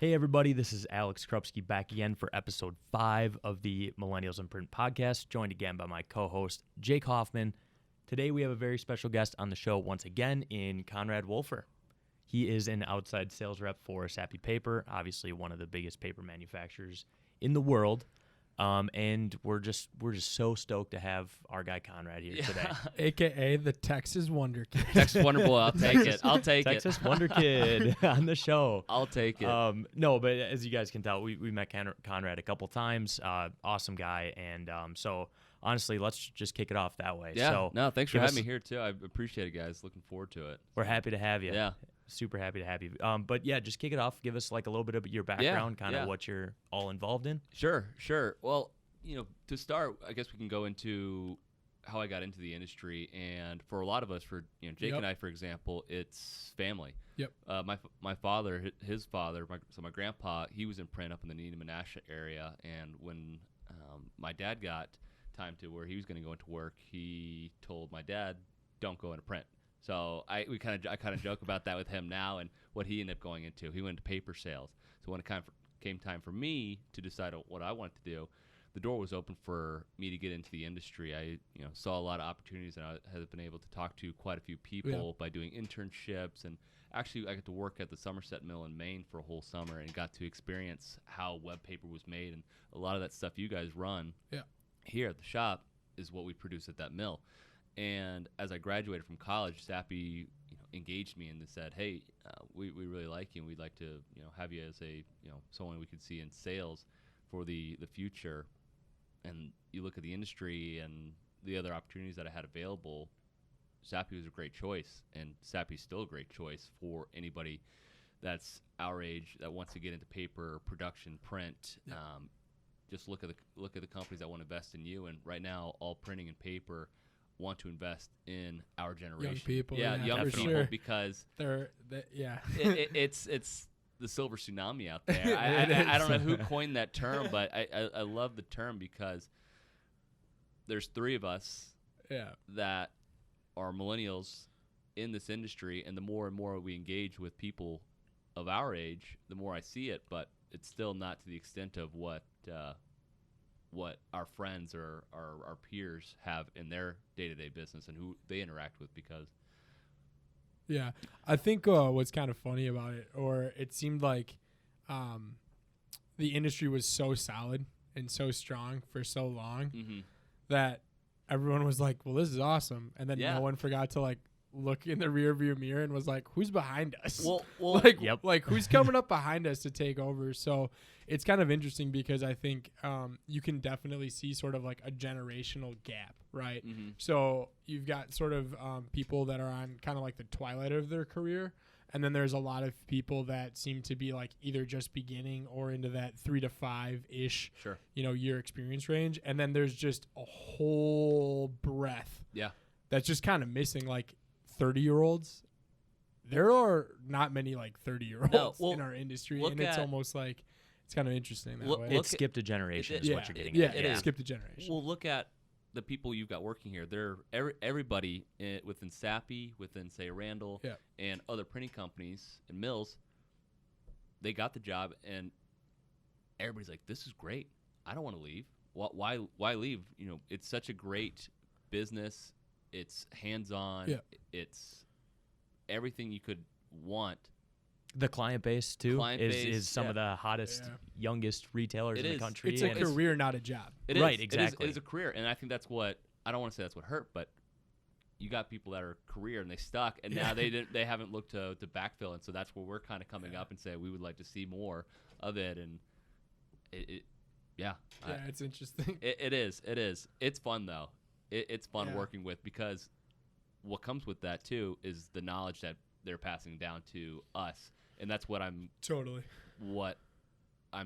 Hey everybody, this is Alex Krupski back again for episode 5 of the Millennials in Print podcast, joined again by my co-host, Jake Hoffman. Today we have a very special guest on the show once again in Konrad Woelffer. He is an outside sales rep for Sappi Paper, obviously one of the biggest paper manufacturers in the world. And we're just so stoked to have our guy Konrad here today. AKA the Texas Wonder Kid. Texas Wonder Boy, I'll take it. I'll take Texas it. Wonder Kid on the show. I'll take it. No, but as you guys can tell, we met Konrad a couple times. Awesome guy, and so honestly, let's just kick it off that way. Yeah. So No, thanks for having me here too. I appreciate it, guys. Looking forward to it. we're happy to have you. Yeah. Super happy to have you. But yeah, just kick it off. Give us like a little bit of your background, kind of what you're all involved in. Sure. Well, to start, I guess we can go into how I got into the industry, and for a lot of us, for Jake and I, for example, it's family. Yep. My father, his father, my grandpa, he was in print up in the Neenah-Menasha area, and when my dad got time to where he was going to go into work, he told my dad, "Don't go into print." So I kind of joke about that with him now, and what he ended up going into. He went into paper sales. So when it came time for me to decide what I wanted to do, the door was open for me to get into the industry. I saw a lot of opportunities, and I have been able to talk to quite a few people by doing internships. And actually, I got to work at the Somerset Mill in Maine for a whole summer and got to experience how web paper was made, and a lot of that stuff you guys run here at the shop is what we produce at that mill. And as I graduated from college, Sappi engaged me and said, "Hey, we really like you, and we'd like to have you as a someone we could see in sales for the future." And you look at the industry and the other opportunities that I had available, Sappi was a great choice, and Sappi's still a great choice for anybody that's our age that wants to get into paper production, print. Just look at the companies that want to invest in you, and right now, all printing and paper want to invest in our generation. Young people. Young people, sure. because it's it's the silver tsunami out there. I don't know who coined that term, but I love the term because there's 3 of us that are millennials in this industry, and the more and more we engage with people of our age, the more I see it, but it's still not to the extent of what our friends or our peers have in their day-to-day business and who they interact with. Because I think what's kind of funny about it, or it seemed like the industry was so solid and so strong for so long that everyone was like, well, this is awesome, and then no one forgot to like look in the rear view mirror and was like, who's behind us? Well, like who's coming up behind us to take over? So it's kind of interesting because I think you can definitely see sort of like a generational gap, right? So you've got sort of people that are on kind of like the twilight of their career, and then there's a lot of people that seem to be like either just beginning or into that 3 to 5-ish year experience range, and then there's just a whole breadth that's just kind of missing, like 30-year-olds. There are not many like 30-year-olds in our industry, and it's almost like it's kind of interesting that way. It skipped a generation is what you're getting at. It skipped a generation. Well, look at the people you've got working here. They're everybody within Sappi, within say Randall, and other printing companies and mills. They got the job, and everybody's like, "This is great. I don't want to leave. Why leave? It's such a great business. It's hands-on. It's everything you could want." The client base too is some of the hottest, youngest retailers in the country. It's a career, not a job. Exactly. It is a career, and I think that's what I don't want to say that's what hurt, but you got people that are career and they stuck, and now they haven't looked to backfill, and so that's where we're kind of coming up and say we would like to see more of it, and it's interesting. It is. It's fun though. It's fun working with, because what comes with that too is the knowledge that they're passing down to us, and that's what I'm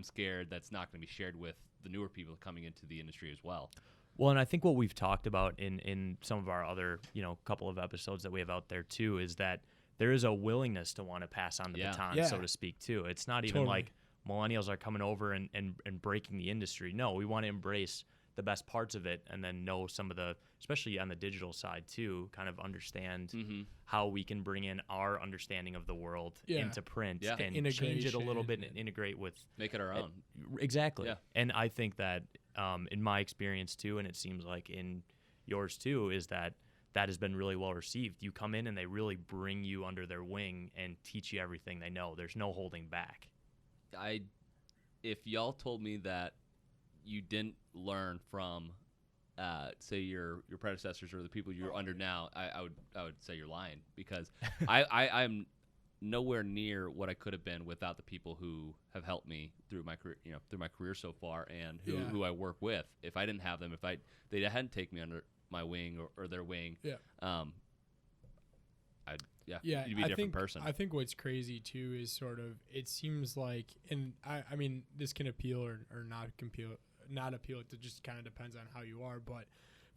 scared that's not going to be shared with the newer people coming into the industry as well. Well, and I think what we've talked about in some of our other couple of episodes that we have out there too is that there is a willingness to want to pass on the baton, so to speak, too. It's not even like millennials are coming over and breaking the industry. No, we want to embrace the best parts of it, and then know some of the, especially on the digital side too, kind of understand how we can bring in our understanding of the world into print and change it a little bit and integrate with, make it our own. Exactly. Yeah. And I think that in my experience too, and it seems like in yours too, is that has been really well received. You come in and they really bring you under their wing and teach you everything they know. There's no holding back. If y'all told me that you didn't learn from, say your predecessors or the people you're under now, I would say you're lying, because I'm nowhere near what I could have been without the people who have helped me through my career so far, and who I work with. If I didn't have them, they hadn't taken me under my wing or their wing, you'd be a different person. I think what's crazy too is sort of, it seems like, and I mean, this can appeal or not appeal. It just kind of depends on how you are. But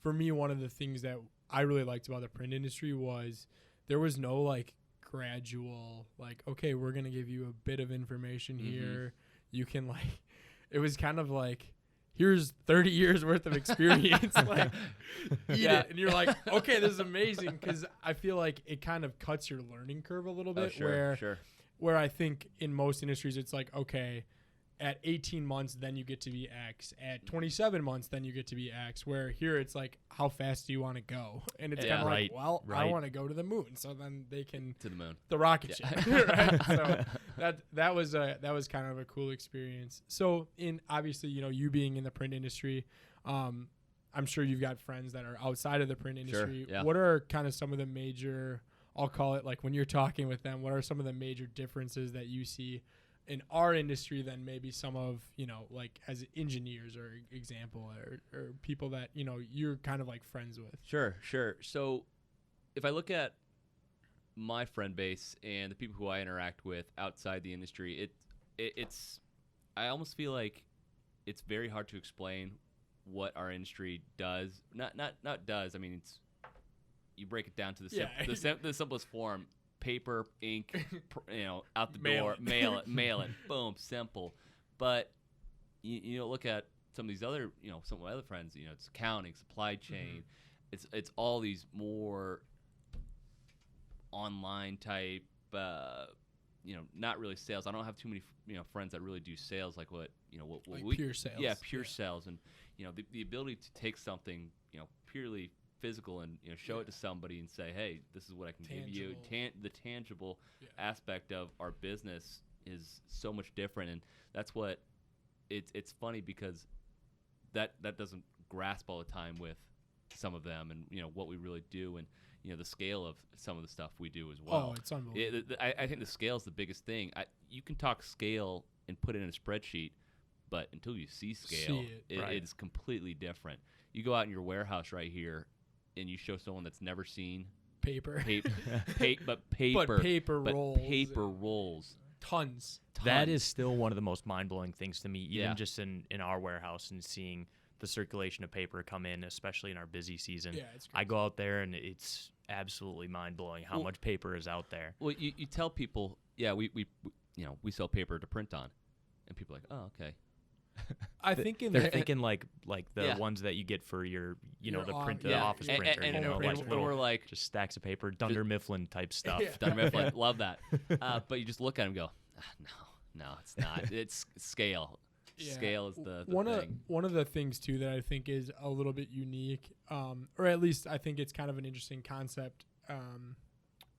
for me, one of the things that I really liked about the print industry was there was no like gradual, like, okay, we're going to give you a bit of information here. You can like, it was kind of like, here's 30 years worth of experience. Like, eat it. And you're like, okay, this is amazing. Because I feel like it kind of cuts your learning curve a little bit. Where I think in most industries, it's like, okay, at 18 months, then you get to be X. At 27 months, then you get to be X. Where here it's like, how fast do you want to go? And it's kind of like, well, I want to go to the moon. So then they can to the moon, the rocket ship. Right? So that was kind of a cool experience. So obviously, you being in the print industry, I'm sure you've got friends that are outside of the print industry. Sure, yeah. What are kind of some of the major, I'll call it, like when you're talking with them, what are some of the major differences that you see in our industry than maybe some of, like as engineers or example or people that, you're kind of like friends with? Sure. So if I look at my friend base and the people who I interact with outside the industry, it's I almost feel like it's very hard to explain what our industry does. Not does. I mean, it's, you break it down to the simplest form. Paper, ink, out the door, mail it, boom, simple. But you look at some of these other, some of my other friends, it's accounting, supply chain, it's all these more online type, not really sales. I don't have too many, friends that really do sales like what we pure sales. Yeah, pure sales, and the ability to take something, purely physical and show it to somebody and say, hey, this is what I can give you. The tangible aspect of our business is so much different, and that's what it's funny because that doesn't grasp all the time with some of them, and what we really do, and the scale of some of the stuff we do as well. Oh, it's unbelievable. I think the scale is the biggest thing. You can talk scale and put it in a spreadsheet, but until you see scale, it's completely different. You go out in your warehouse right here and you show someone that's never seen paper rolls. Tons. That is still one of the most mind-blowing things to me, even just in our warehouse and seeing the circulation of paper come in, especially in our busy season. Yeah, it's crazy. I go out there and it's absolutely mind-blowing how much paper is out there. Well, you tell people, we sell paper to print on, and people are like, oh, okay. I think they're thinking like the ones that you get for your the office printer, and we're like just stacks of paper, Dunder Mifflin type stuff. Dunder Mifflin, love that. But you just look at them and go, no, it's not. It's scale. Yeah. Scale is the thing. One of the things too that I think is a little bit unique, or at least I think it's kind of an interesting concept,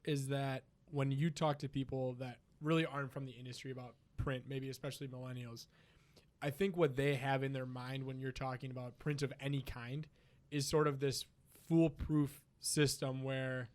is that when you talk to people that really aren't from the industry about print, maybe especially millennials, I think what they have in their mind when you're talking about print of any kind is sort of this foolproof system where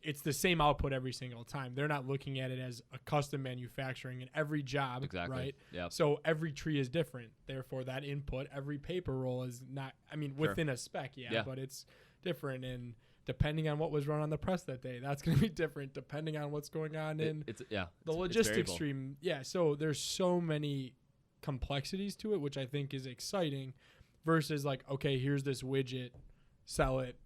it's the same output every single time. They're not looking at it as a custom manufacturing in every job, right? Yep. So every tree is different. Therefore, that input, every paper roll is not, within a spec, but it's different. And depending on what was run on the press that day, that's going to be different depending on what's going on in the logistics stream. Yeah, so there's so many complexities to it, which I think is exciting, versus like, okay, here's this widget, sell it.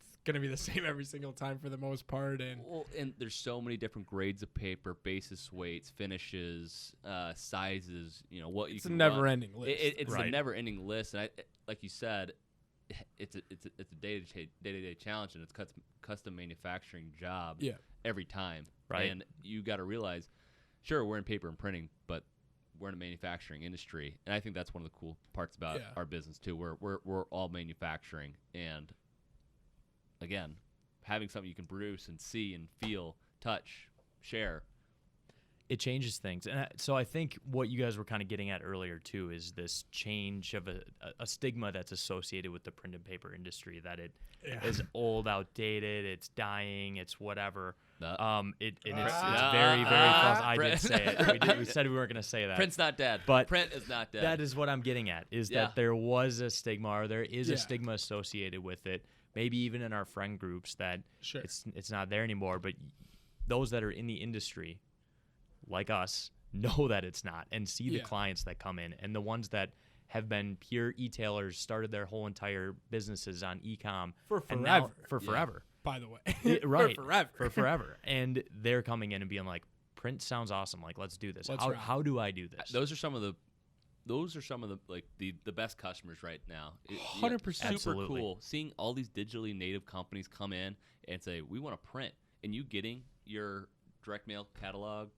It's going to be the same every single time for the most part. And there's so many different grades of paper, basis weights, finishes, sizes. You know what you it's can a never-ending list. It's Right. a never-ending list, and like you said, it's a day-to-day challenge, and it's custom manufacturing job every time. Right. And you got to realize, sure, we're in paper and printing, but we're in a manufacturing industry, and I think that's one of the cool parts about our business too. We're all manufacturing, and again, having something you can produce and see and feel, touch, share. It changes things. And so I think what you guys were kind of getting at earlier, too, is this change of a stigma that's associated with the print and paper industry, that it is old, outdated, it's dying, it's whatever. It's very, very false. I did say it. We said we weren't going to say that. Print's not dead. But print is not dead. That is what I'm getting at, is that there was a stigma, or there is a stigma associated with it, maybe even in our friend groups, that it's not there anymore. But those that are in the industry, like us, know that it's not, and see the clients that come in, and the ones that have been pure e-tailers, started their whole entire businesses on e-com For forever. and now, for forever. By the way. Right. For forever. And they're coming in and being like, print sounds awesome. Like, let's do this. How do I do this? Those are some of the like the best customers right now. 100%. Super Absolutely. cool. Seeing all these digitally native companies come in and say, we want to print, and you getting your direct mail catalog,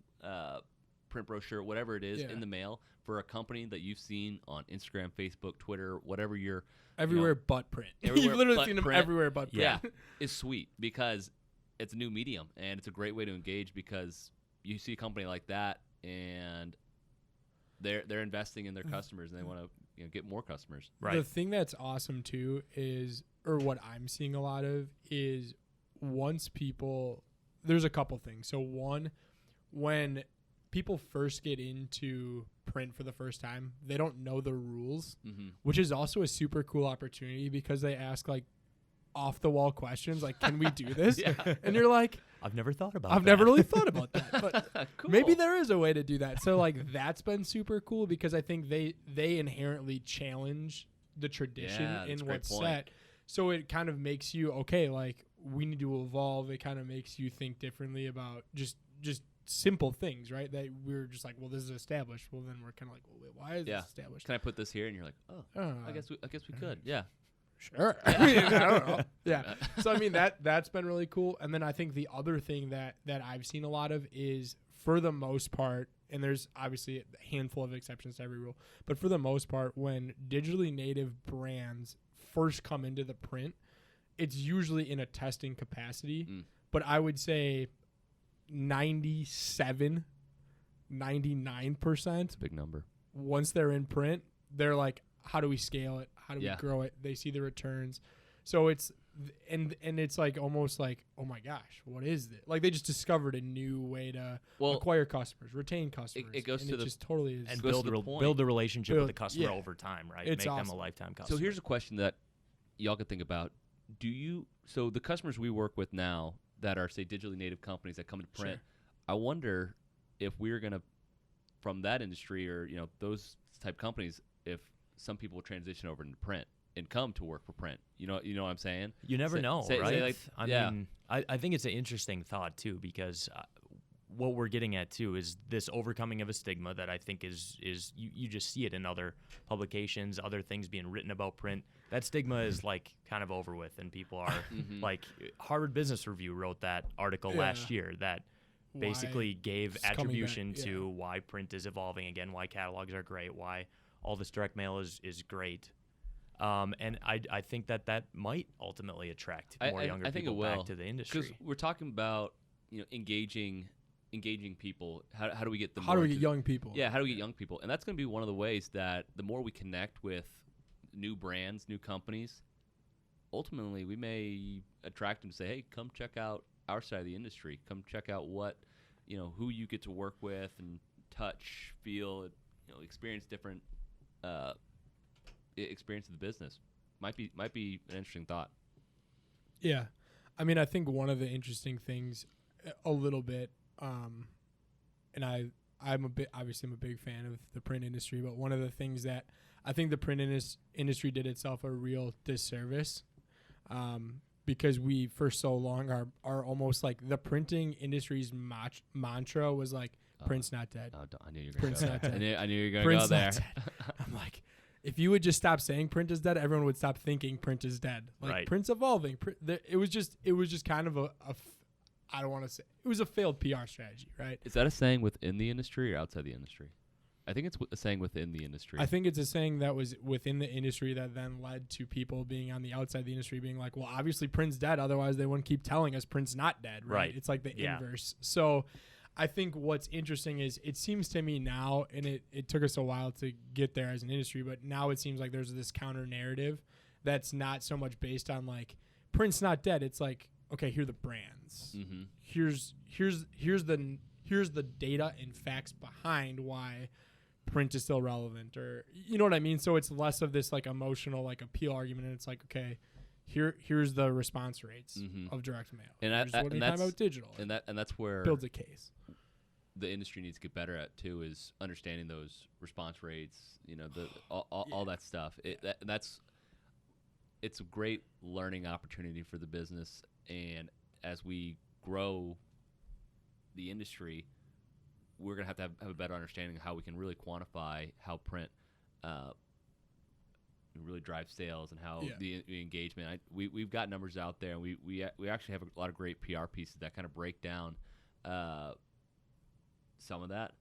print brochure, whatever it is, in the mail for a company that you've seen on Instagram, Facebook, Twitter, whatever you're everywhere but print. Everywhere You've literally but seen them print. everywhere but print. Yeah, is sweet because it's a new medium, and it's a great way to engage, because you see a company like that and they're investing in their customers, and they want to get more customers. Right. The thing that's awesome too is, or what I'm seeing a lot of is, there's a couple things. So one, when people first get into print for the first time, they don't know the rules, which is also a super cool opportunity, because they ask like off the wall questions like, can we do this? And you're like, I've never thought about that. I've never really thought about that, but Cool. maybe there is a way to do that. So like, that's been super cool, because I think they inherently challenge the tradition that's a in great what's point. set. So it kind of makes you, okay, like, we need to evolve. It kind of makes you think differently about just simple things, right? That we're just like, well, this is established. Well, then we're kind of like, well, wait, why is this established? Can I put this here? And you're like, oh, I guess we could. Yeah. Sure. I mean, I don't know. Yeah. So I mean, that's been really cool. And then I think the other thing that I've seen a lot of is, for the most part, and there's obviously a handful of exceptions to every rule, but for the most part, when digitally native brands first come into the print, it's usually in a testing capacity. But I would say 97, 99%. It's a big number. Once they're in print, they're like, how do we scale it? How do we Yeah. grow it? They see the returns. So it's, and it's like almost like, oh my gosh, what is this? Like, they just discovered a new way to acquire customers, retain customers. It goes and to it the- just totally is. And goes build to the point. build the relationship with Build- the customer yeah. over time, right? It's Make them awesome. a lifetime customer. So here's a question that y'all could think about. So the customers we work with now that are, say, digitally native companies that come to print, I wonder if we're going to, from that industry, or those type companies, if some people will transition over into print and come to work for print. You know what I'm saying? You never know, say right? like- I mean, I think it's an interesting thought too, because what we're getting at too is this overcoming of a stigma that I think is you just see it in other publications, other things being written about print. That stigma is like kind of over with, and people are like, Harvard Business Review wrote that article last year that basically gave it's coming attribution back, to why print is evolving again, why catalogs are great, why all this direct mail is great. And I think that might ultimately attract more younger people back to the industry. Because we're talking about engaging people. How do we get them? How do we get young people? Yeah, how do we get young people? And that's going to be one of the ways that the more we connect with new brands, new companies, ultimately we may attract them to say, hey, come check out our side of the industry. Come check out what, who you get to work with and touch, feel, experience different experience of the business. Might be an interesting thought. Yeah. I mean, I think one of the interesting things a little bit, and I'm a big fan of the print industry, but one of the things that I think the print industry did itself a real disservice because we for so long are almost like the printing industry's mantra was like print's not dead. I knew you were going to Print's go not there. dead. I knew you were going to Print's go there. not dead. I'm like, if you would just stop saying print is dead, everyone would stop thinking print is dead. Like Right. print's evolving. It was just kind of I don't want to say it was a failed PR strategy, right? Is that a saying within the industry or outside the industry? I think it's a saying within the industry. I think it's a saying that was within the industry that then led to people being on the outside the industry being like, well, obviously print's dead. Otherwise, they wouldn't keep telling us print's not dead, right? Right. It's like the Yeah. inverse. So I think what's interesting is it seems to me now, and it took us a while to get there as an industry, but now it seems like there's this counter narrative that's not so much based on like print's not dead. It's like, okay, here are the brands. Mm-hmm. Here's the data and facts behind why print is still relevant, or you know what I mean. So it's less of this like emotional like appeal argument, and it's like, okay, here's the response rates of direct mail. And here's what we're talking about digital, and that's where builds a case. The industry needs to get better at too, is understanding those response rates. You know, all that stuff. It's a great learning opportunity for the business, and as we grow the industry, we're going to have a better understanding of how we can really quantify how print really drives sales and how the engagement. We've got numbers out there, and we actually have a lot of great PR pieces that kind of break down some of that.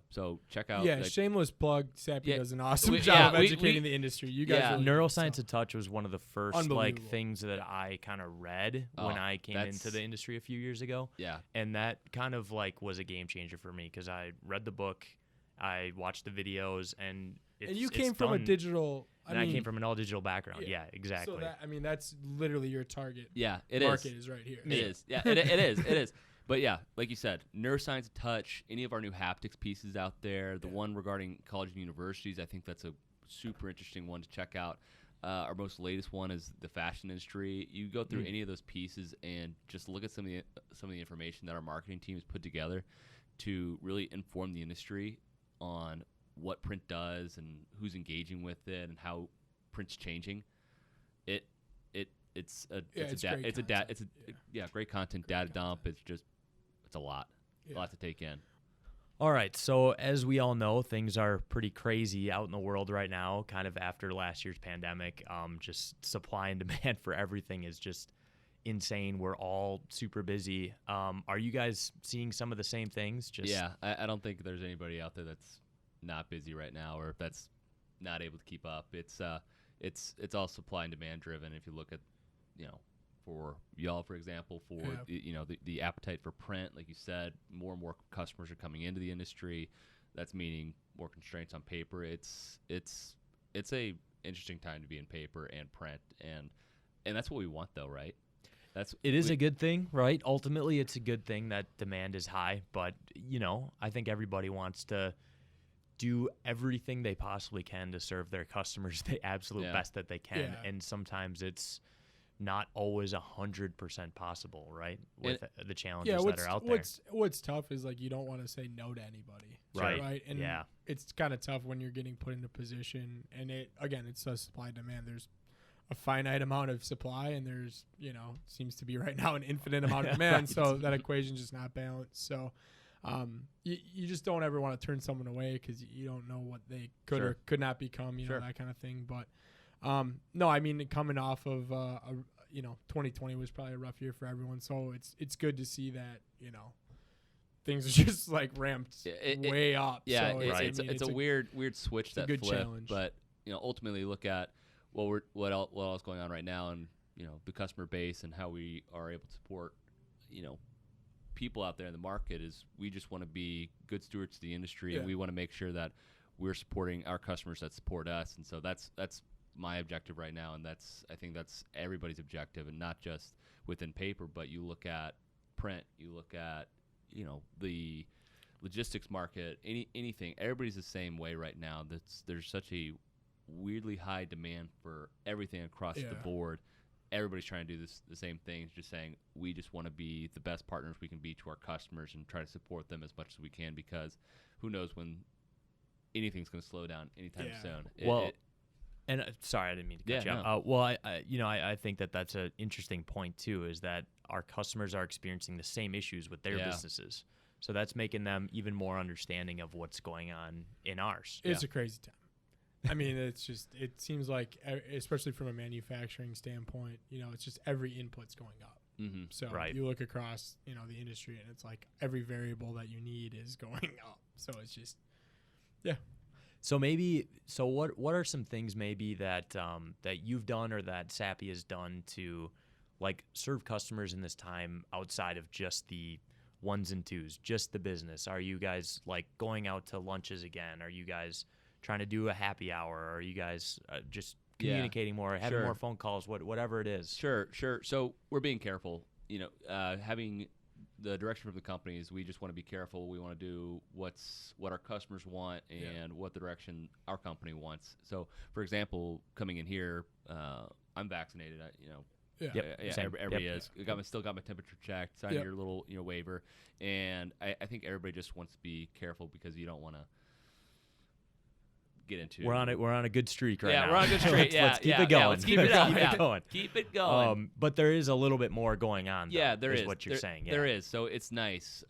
So check out. Yeah, shameless plug. Sappi does an awesome we- job yeah, of we- educating we- the industry. You guys, yeah. really Neuroscience so. of touch was one of the first like Unbelievable. things that I kind of read when I came into the industry a few years ago. Yeah. And that kind of like was a game changer for me because I read the book, I watched the videos, and you came from a digital. I came from an all digital background. Yeah, exactly. So that's literally your target. Yeah, market is right here. It is. Yeah, it is. It is. But yeah, like you said, neuroscience of touch, any of our new haptics pieces out there, the one regarding colleges and universities, I think that's a super interesting one to check out. Our most latest one is the fashion industry. You go through any of those pieces and just look at some of the information that our marketing team has put together to really inform the industry on what print does and who's engaging with it and how print's changing. It's great content, data dump. It's a lot to take in. All right, so as we all know, things are pretty crazy out in the world right now, kind of after last year's pandemic. Just supply and demand for everything is just insane. We're all super busy. Are you guys seeing some of the same things? I don't think there's anybody out there that's not busy right now or that's not able to keep up. It's all supply and demand driven. If you look at, for y'all, for example, the appetite for print, like you said, more and more customers are coming into the industry. That's meaning more constraints on paper. It's a interesting time to be in paper and print, and that's what we want, though, right? It is a good thing, right? Ultimately, it's a good thing that demand is high, but I think everybody wants to do everything they possibly can to serve their customers the absolute best that they can, and sometimes it's not always 100% possible, right? With the challenges that are out there. What's tough is like you don't want to say no to anybody, right? And it's kind of tough when you're getting put in a position, and it's a supply and demand. There's a finite amount of supply, and there's seems to be right now an infinite amount of demand. Right. So that equation's just not balanced. So you just don't ever want to turn someone away because you don't know what they could or could not become, that kind of thing. But no, I mean, coming off of 2020 was probably a rough year for everyone. So it's good to see that things are just like ramped way up. Yeah, so it's a weird switch that good flipped. challenge. But ultimately look at what else going on right now, and the customer base and how we are able to support people out there in the market. Is we just want to be good stewards to the industry, and we want to make sure that we're supporting our customers that support us. And so that's my objective right now, and I think that's everybody's objective, and not just within paper, but you look at print, you look at the logistics market, anything. Everybody's the same way right now. There's such a weirdly high demand for everything across the board. Everybody's trying to do the same things, just saying we just want to be the best partners we can be to our customers and try to support them as much as we can, because who knows when anything's going to slow down anytime soon. And sorry, I didn't mean to cut you no. off. Well, I think that that's an interesting point too. Is that our customers are experiencing the same issues with their businesses, so that's making them even more understanding of what's going on in ours. It's a crazy time. I mean, it seems like, especially from a manufacturing standpoint, it's just every input's going up. Mm-hmm. So Right. you look across, the industry, and it's like every variable that you need is going up. So it's just, So what are some things maybe that that you've done or that Sappi has done to like serve customers in this time outside of just the ones and twos, just the business? Are you guys like going out to lunches again? Are you guys trying to do a happy hour? Are you guys just communicating more, having more phone calls, whatever it is? Sure. So we're being careful. Having the direction of the company is we just want to be careful. We want to do what our customers want and what the direction our company wants. So, for example, coming in here, I'm vaccinated. Everybody is. Still got my temperature checked. Signed your little waiver, and I think everybody just wants to be careful because you don't want to get into. We're on a good streak right now. Yeah, we're on a good streak. Let's keep it going. Let's keep it up. Keep it going. Keep it going. But there is a little bit more going on. Though, There is what you're saying. Yeah. There is. So it's nice.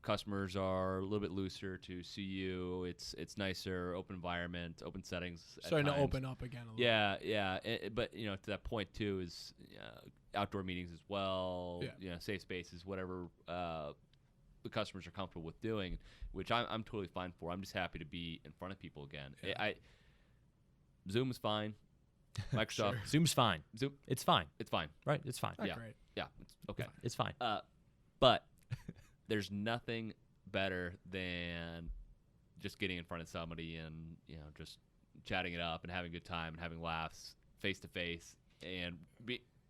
Customers are a little bit looser to see you. It's nicer, open environment, open settings. starting to open up again a little. Yeah. But to that point too is outdoor meetings as well. Safe spaces, whatever the customers are comfortable with doing, which I'm totally fine for. I'm just happy to be in front of people again. Zoom is fine. Microsoft. Sure. Zoom's fine. Zoom. It's fine. It's fine. Right? It's fine. Not Yeah. great. Yeah. It's okay. It's fine. But there's nothing better than just getting in front of somebody and just chatting it up and having a good time and having laughs face to face. And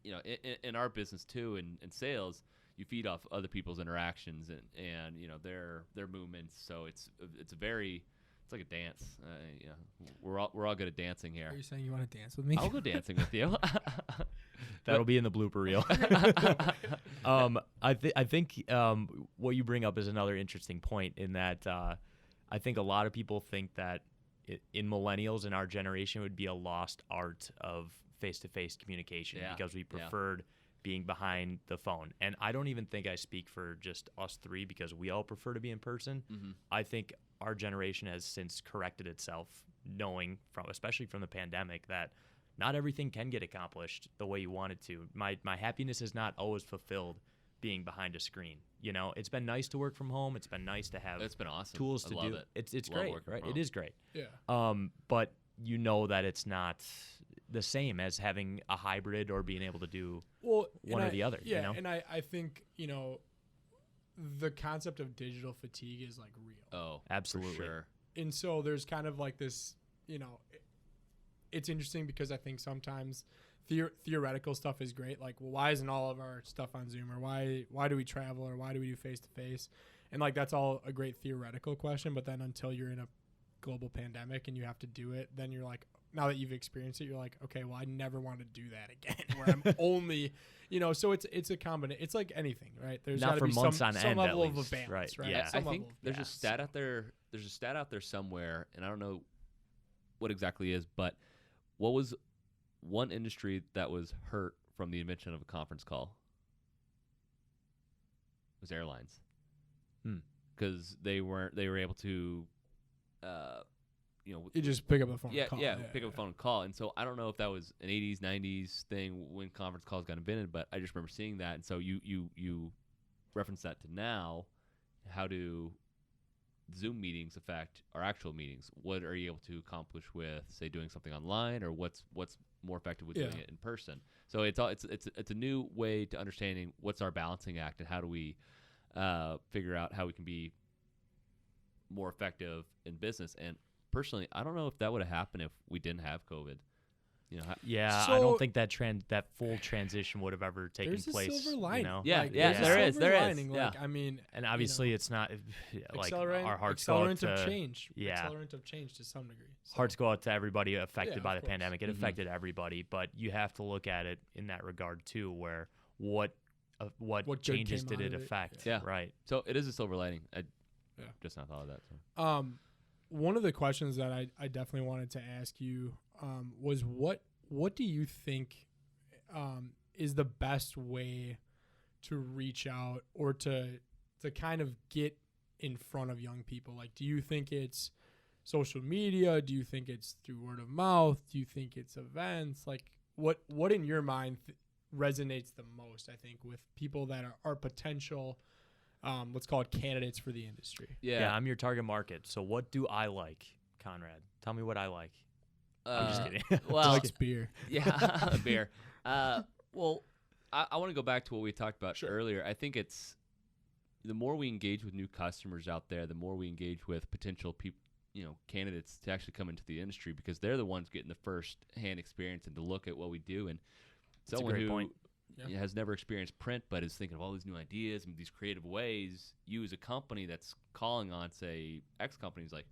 in our business too, in sales, you feed off other people's interactions and their movements. So it's like a dance. We're all good at dancing here. Are you saying you want to dance with me? I'll go dancing with you. That'll be in the blooper reel. I think what you bring up is another interesting point in that I think a lot of people think that in millennials in our generation it would be a lost art of face-to-face communication because we preferred being behind the phone. And I don't even think I speak for just us three because we all prefer to be in person. Mm-hmm. I think our generation has since corrected itself, knowing especially from the pandemic that not everything can get accomplished the way you want it to. My happiness is not always fulfilled being behind a screen. It's been nice to work from home. It's been nice to have It's been awesome. tools to I love do it. It's Love great, working right? from It home. is great. Yeah. But that it's not the same as having a hybrid or being able to do one or the other. Yeah, and I think, the concept of digital fatigue is like real. Oh, absolutely. For sure. And so there's kind of like this, it's interesting because I think sometimes theoretical stuff is great. Like, well, why isn't all of our stuff on Zoom, or why do we travel, or why do we do face-to-face? And like, that's all a great theoretical question. But then until you're in a global pandemic and you have to do it, then you're like, now that you've experienced it, you're like, okay, well, I never want to do that again. Where I'm only, so it's a combination. It's like anything, right? There's not got to for be months some on end, level at of a least. balance, right? Yeah. I think there's a stat out there. There's a stat out there somewhere, and I don't know what exactly is, but what was one industry that was hurt from the invention of a conference call? It was airlines, because they were able to. You just pick up the phone. Yeah, and call. pick up the phone and call. And so I don't know if that was an 80s, 90s thing when conference calls got invented, but I just remember seeing that. And so you reference that to now. How do Zoom meetings affect our actual meetings? What are you able to accomplish with, say, doing something online, or what's more effective with doing it in person? So it's a new way to understanding what's our balancing act and how do we figure out how we can be more effective in business. And personally, I don't know if that would have happened if we didn't have COVID. I So- don't think that full transition would have ever taken There's place. a silver lining. Yeah, there's a there is, silver there is, lining. yeah. Like, I mean, And obviously, it's not like our hearts go out accelerant of to change. yeah. Accelerant of change to some degree. So, hearts go out to everybody affected Yeah, by of the course. pandemic. It affected everybody, but you have to look at it in that regard too, where what good changes came did out it of it. affect? Yeah. Right. So it is a silver lining. I just not thought of that. So. One of the questions that I definitely wanted to ask you was what do you think is the best way to reach out or to kind of get in front of young people? Like, do you think it's social media? Do you think it's through word of mouth? Do you think it's events? Like, what in your mind resonates the most, I think, with people that are potential, let's call it candidates for the industry? Yeah, I'm your target market. So what do I like, Conrad? Tell me what I like. I'm just kidding. Well, Likes beer. Yeah, beer. Well, I want to go back to what we talked about earlier. I think it's the more we engage with new customers out there, the more we engage with potential people, candidates to actually come into the industry, because they're the ones getting the first-hand experience and to look at what we do. And someone who has never experienced print but is thinking of all these new ideas and these creative ways, you as a company that's calling on, say, X companies, like,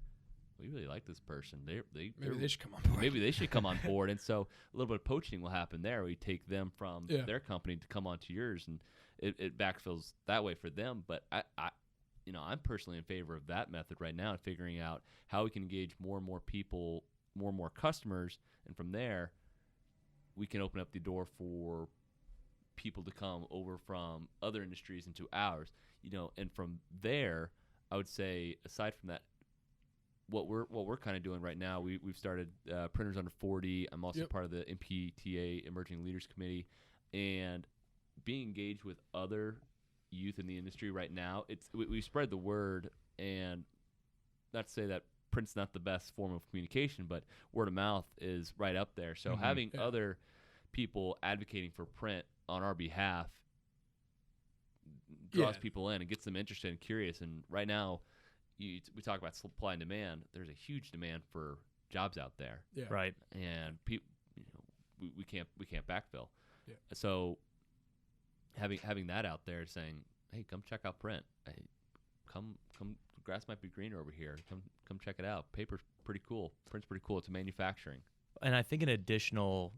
we really like this person. Maybe they should come on board. Maybe they should come on board. And so a little bit of poaching will happen there. We take them from their company to come onto yours, and it backfills that way for them. But I'm personally in favor of that method right now, and figuring out how we can engage more and more people, more and more customers, and from there we can open up the door for people to come over from other industries into ours. And from there, I would say, aside from that, what we're kind of doing right now, we've started Printers Under 40. I'm also part of the MPTA Emerging Leaders Committee, and being engaged with other youth in the industry right now. We spread the word, and not to say that print's not the best form of communication, but word of mouth is right up there. So having other people advocating for print on our behalf draws people in and gets them interested and curious. And right now, we talk about supply and demand. There's a huge demand for jobs out there, right? And we can't backfill. Yeah. So having that out there, saying, hey, come check out print. Hey, come, the grass might be greener over here. Come check it out. Paper's pretty cool. Print's pretty cool. It's manufacturing. And I think an additional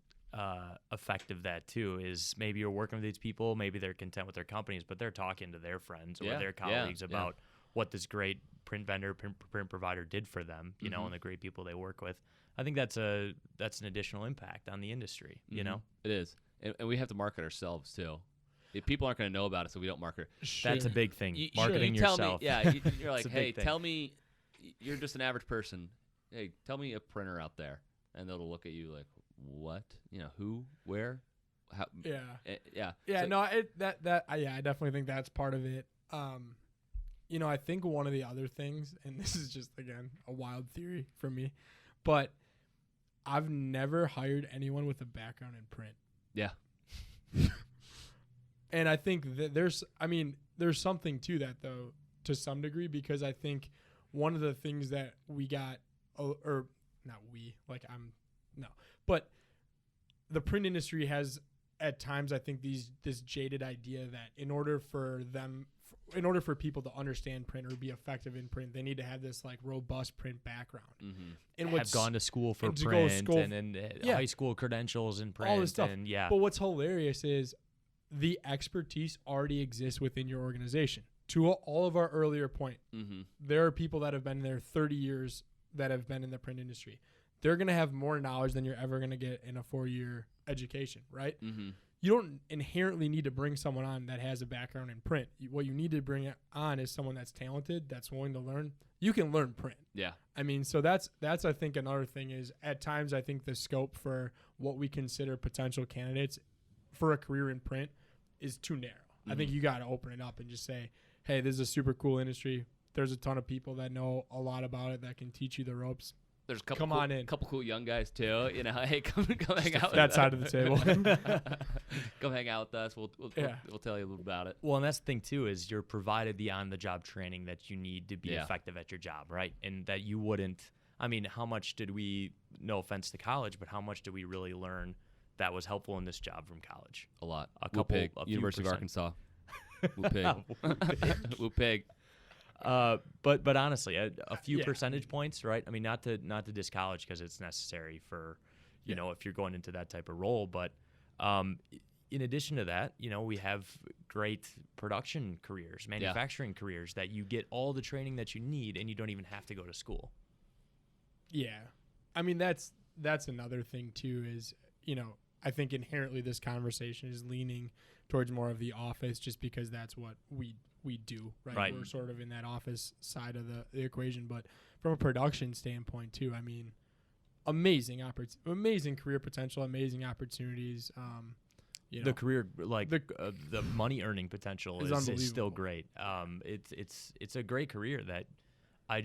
effect of that too is maybe you're working with these people, maybe they're content with their companies, but they're talking to their friends or their colleagues about what this great print vendor, print provider did for them, you know, and the great people they work with. I think that's an additional impact on the industry, you know? It is. And we have to market ourselves too. If people aren't going to know about it, so we don't market. That's a big thing. Marketing yourself. You're like, hey, tell me, you're just an average person. Hey, tell me a printer out there. And they'll look at you like, what? Who, where, how? Yeah. So, I definitely think that's part of it. I think one of the other things, and this is just, again, a wild theory from me, but I've never hired anyone with a background in print. Yeah. And I think that there's something to that, though, to some degree, because I think one of the things that we got, or not we, but the print industry has at times, I think, this jaded idea that in order for people to understand print or be effective in print, they need to have this like robust print background. And have gone to school for print and high school credentials in print. All this stuff. And, But what's hilarious is the expertise already exists within your organization. To all of our earlier point, there are people that have been there 30 years that have been in the print industry. They're going to have more knowledge than you're ever going to get in a 4-year education, right? You don't inherently need to bring someone on that has a background in print. What you need to bring on is someone that's talented, that's willing to learn. You can learn print. Yeah. So that's I think another thing is at times I think the scope for what we consider potential candidates for a career in print is too narrow. I think you got to open it up and just say, hey, this is a super cool industry. There's a ton of people that know a lot about it that can teach you the ropes. There's a couple cool young guys too. Hey, come hang out. That side of the table. Come hang out with us. We'll tell you a little about it. Well, and that's the thing too is you're provided the on-the-job training that you need to be effective at your job, right? And that you wouldn't. How much did we? No offense to college, but how much did we really learn that was helpful in this job from college? A lot. A couple. University of Arkansas. Woo pig. Woo pig. But honestly, a few percentage points, right? Not to diss college because it's necessary for, you know, if you're going into that type of role. But in addition to that, we have great production careers, manufacturing careers that you get all the training that you need and you don't even have to go to school. Yeah. that's another thing too is, I think inherently this conversation is leaning towards more of the office just because that's what we do, right? Right. We're sort of in that office side of the equation. But from a production standpoint too, I mean, amazing career potential, amazing opportunities. The career, the money earning potential is still great. It's a great career that I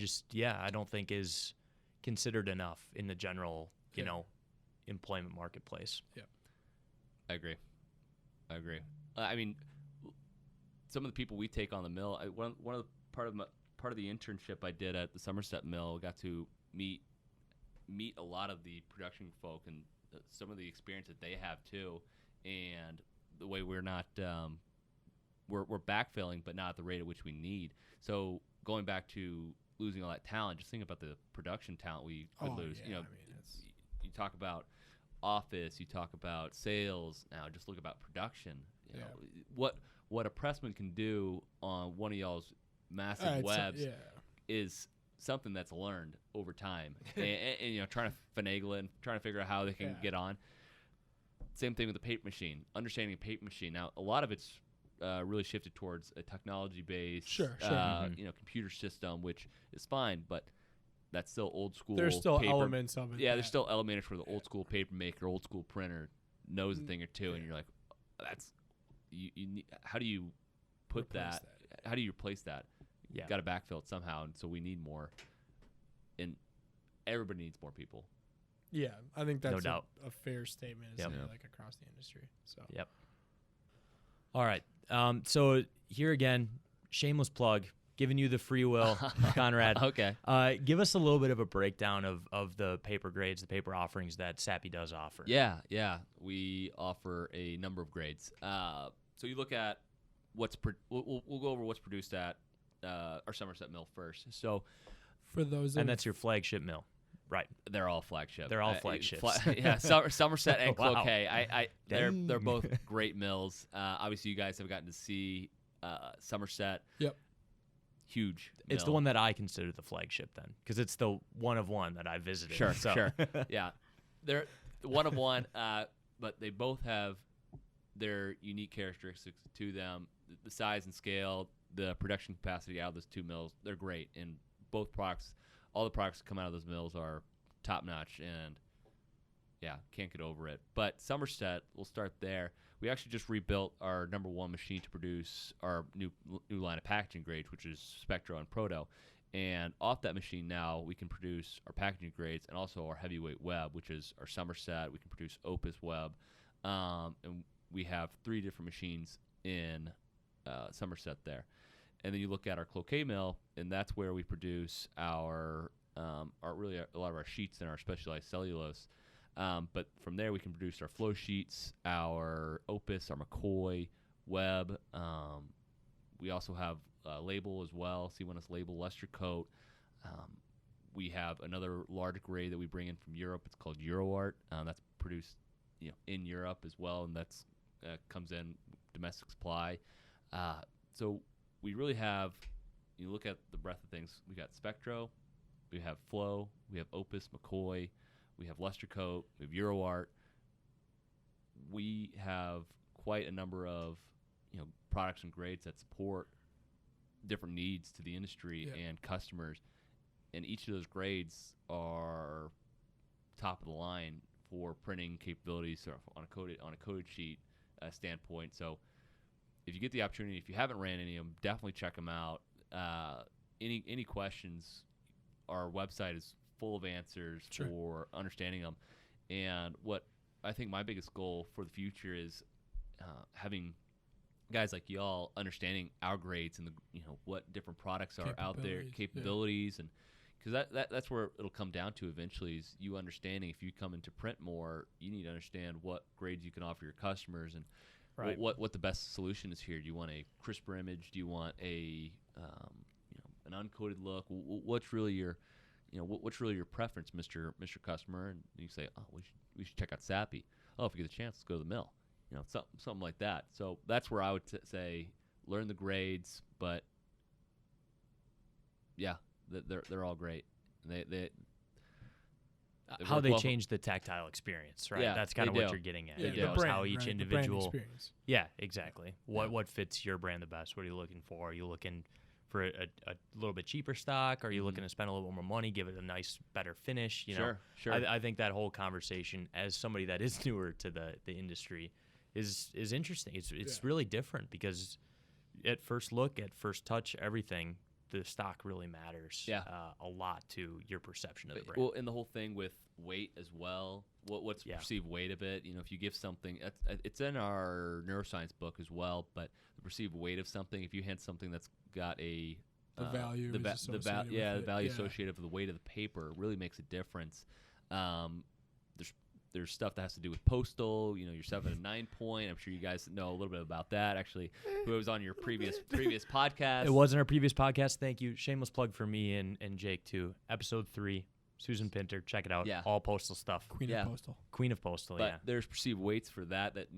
don't think is considered enough in the general, employment marketplace. Yeah. I agree. I mean, some of the people we take on the mill, one of the part of the internship I did at the Somerset Mill, got to meet a lot of the production folk and some of the experience that they have too, and the way we're not we're backfilling, but not at the rate at which we need. So going back to losing all that talent, just think about the production talent we could lose. Yeah, You talk about office, you talk about sales. Now just look about production. You know, what a pressman can do on one of y'all's massive webs is something that's learned over time, and trying to finagle it and trying to figure out how they can get on. Same thing with the paper machine. Understanding a paper machine. Now, a lot of it's really shifted towards a technology-based, computer system, which is fine, but that's still old school. There's still paper. elements of it. Yeah, there's still elements where the old school paper maker, old school printer knows a thing or two, and you're like, that's you. How do you put that? How do you replace that? Yeah, got to backfill it somehow, and so we need more. And everybody needs more people. Yeah, I think that's no doubt. A fair statement. Like across the industry. So. Yep. All right. So here again, shameless plug, giving you the free will, Konrad. Okay. Give us a little bit of a breakdown of the paper grades, the paper offerings that Sappi does offer. Yeah. We offer a number of grades. So you look at we'll go over what's produced at our Somerset Mill first. So for those, and that's your flagship mill. Right, they're all flagship. They're all flagships. Somerset and Wow. Cloquet. They're both great mills. Obviously, you guys have gotten to see Somerset. Yep. Huge. It's the one that I consider the flagship then, because it's the one of one that I visited. Sure. Yeah, they're one of one, but they both have their unique characteristics to them. The size and scale, the production capacity out of those two mills, they're great. And both products. All the products that come out of those mills are top notch, and can't get over it. But Somerset, we'll start there. We actually just rebuilt our number one machine to produce our new line of packaging grades, which is Spectro and Proto. And off that machine now, we can produce our packaging grades and also our heavyweight web, which is our Somerset. We can produce Opus web, and we have 3 different machines in Somerset there. And then you look at our Cloquet mill, and that's where we produce our really a lot of our sheets and our specialized cellulose. But from there, we can produce our flow sheets, our Opus, our McCoy web. We also have label as well, C1S label, luster coat. We have another large grade that we bring in from Europe. It's called EuroArt. That's produced in Europe as well, and that's comes in domestic supply. So we really have, you look at the breadth of things, we got Spectro, we have Flow, we have Opus, McCoy, we have luster coat, we have EuroArt. We have quite a number of products and grades that support different needs to the industry and customers, and each of those grades are top of the line for printing capabilities on a coated sheet standpoint. So if you get the opportunity, if you haven't ran any of them, definitely check them out. Any questions, our website is full of answers for understanding them. And what I think my biggest goal for the future is having guys like y'all understanding our grades and what different products are out there, capabilities, and because that's where it'll come down to eventually is you understanding. If you come into print more, you need to understand what grades you can offer your customers and what the best solution is here. Do you want a crisper image? Do you want a an uncoated look? What's really your what's really your preference, Mr. Customer? And you say, oh, we should check out Sappi. Oh, if we get a chance, let's go to the mill. Something like that. So that's where I would say learn the grades, but they're all great. how they change the tactile experience, right? Yeah, that's kind of they what do. you're getting at. They You do. know, The is how brand, each right? The brand individual. experience. Yeah, exactly. What fits your brand the best? What are you looking for? Are you looking for a little bit cheaper stock? Are you looking to spend a little bit more money, give it a nice, better finish? You know, Sure. I think that whole conversation, as somebody that is newer to the industry, is interesting. It's really different because at first look, at first touch, everything, the stock really matters a lot to your perception of the brand. Well, and the whole thing with weight as well. What's the perceived weight of it? You know, if you give something, it's in our neuroscience book as well. But the perceived weight of something, if you hand something that's got a The value the is associated with the it. value Yeah. associated with the weight of the paper really makes a difference. There's stuff that has to do with postal, you know, your 7 and 9 point. I'm sure you guys know a little bit about that. Actually, who was on your previous podcast. It was in our previous podcast. Thank you. Shameless plug for me and Jake too. Episode 3, Susan Pinter. Check it out. Yeah. All postal stuff. Queen of Postal. Queen of Postal. But Yeah. there's perceived weights for that it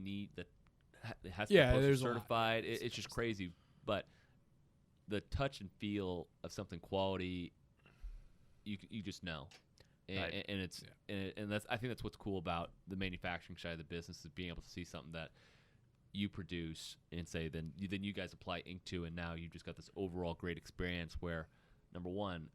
has to Yeah, be postal there's a lot. certified. It's just crazy. But the touch and feel of something quality, you just know. Right. And it's and that's I think that's what's cool about the manufacturing side of the business is being able to see something that you produce and say then you guys apply ink to, and now you've just got this overall great experience where, number one,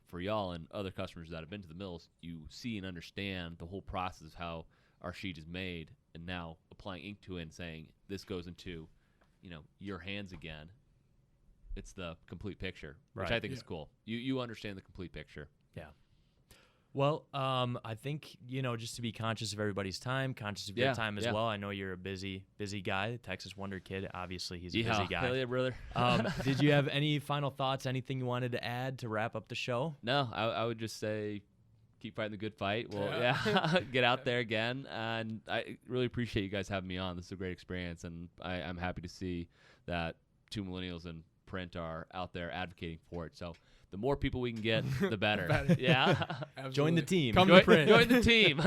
for y'all and other customers that have been to the mills, you see and understand the whole process of how our sheet is made, and now applying ink to it and saying this goes into, you know, your hands again. It's the complete picture, which Right. I think is cool. You understand the complete picture. Yeah. Well, I think, you know, just to be conscious of everybody's time, conscious of your time as well. I know you're a busy guy, Texas Wonder Kid. Obviously, he's a busy guy. Hell yeah, brother. Did you have any final thoughts, anything you wanted to add to wrap up the show? No, I would just say keep fighting the good fight. Well, Yeah. get out there again. And I really appreciate you guys having me on. This is a great experience, and I'm happy to see that 2 millennials in print are out there advocating for it. So the more people we can get, the better. Yeah. Join the team. Come to print. Join the team.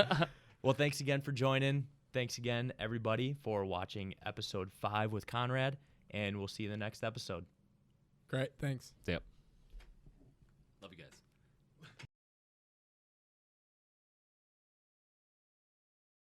Well, thanks again for joining. Thanks again, everybody, for watching episode 5 with Konrad, and we'll see you in the next episode. Great. Thanks. Yep. Love you guys.